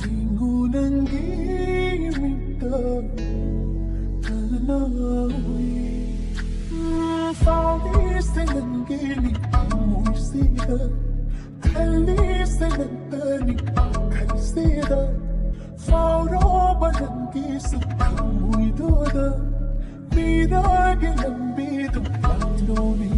vingunan giminta kanawi fali senan gili amoy sida khali senan tani khal sida fauro banan gisu amoy doda mira gilam bidu anoni